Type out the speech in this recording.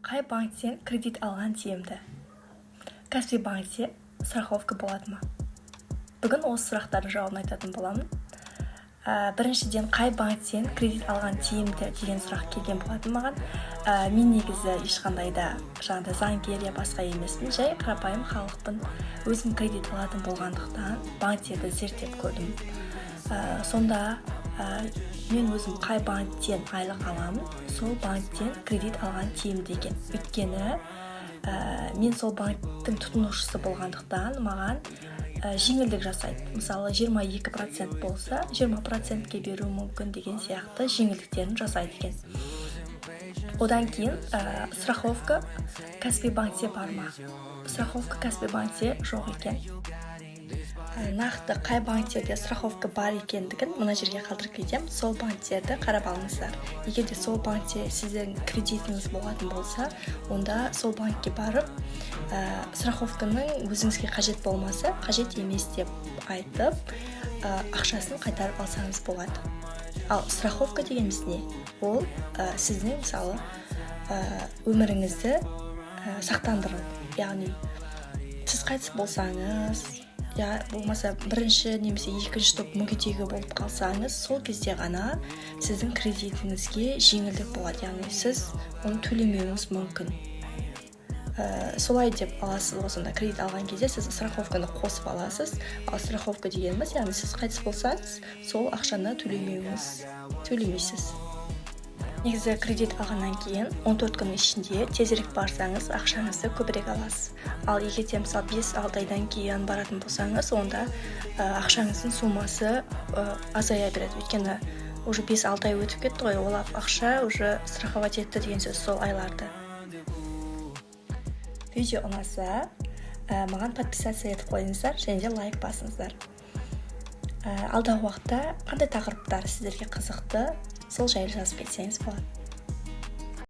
Қай банктен кредит алған тиімді? Каспи банкте страховка болады ма? Бүгін осы сұрақтардың жауабын айтатын боламын. Біріншіден, қай банктен кредит алған тиімді деген сұрақ келген болатын маған. Мен негізі ешқандай да заңгер я басқа емеспін, жай қарапайым халықпын. Өзім кредит алатын болғандықтан банктерді зерттеп көрдім. Сонда мен өзім қай банктен айлық аламын, сол банктен кредит алған тиімді екен. Өйткені мен сол банктің тұтынушысы болғандықтан маған жеңілдік жасайды. Мысалы 22% болса 20%-ке беру мүмкін деген сияқты жеңілдіктерін жасайды екен. Одан кейін страховка Каспи банкте бар ма? Страховка Каспи банкте жоқ екен. Нақты қай банктерде страховка бар екендігін мына жерге қалдырып кетемін. Сол банктерді қарап алыңыздар. Егер де сол банкте сіздің кредитіңіз болатын болса, онда сол банкке барып, страховканың өзіңізге қажет болмаса, қажет емес деп айтып, ақшасын қайтарып алсаңыз болады. Ал страховка дегеніміз не? Ол сіздің мысалы өміріңізді сақтандыру. Яғни сіз қайтыс болсаңыз, болмаса бірінші немесе екінші топ мүгедегі болып қалсаңыз, сол кезде ғана сіздің кредитіңізге жеңілдік болады. Яғни сіз оны төлемеуіңіз мүмкін. Солай деп аласыз, осында кредит алған кезде сіз страховканы қосып аласыз. Ал страховка дегеніміз, яғни сіз қайтыс болсаңыз, сол ақшаны төлемейсіз. Негізі кредит алғаннан кейін 14 күн ішінде тезірек барсаңыз, ақшаңызды көбірек аласыз. Ал егер де мысалы 5-6 айдан кейін баратын болсаңыз, онда ақшаңыздың суммасы азая береді. Өйткені уже 5-6 ай өтіп кетті ғой, ол ақша уже страховать етті деген сөз сол айларды. Видео ұнаса, маған подписаться етіп қойыңыздар, және де лайк басыңыздар. Алдағы уақытта қандай тақырыптар сіздерге қызықты, сол жайлы жазып кетсеңіз болады.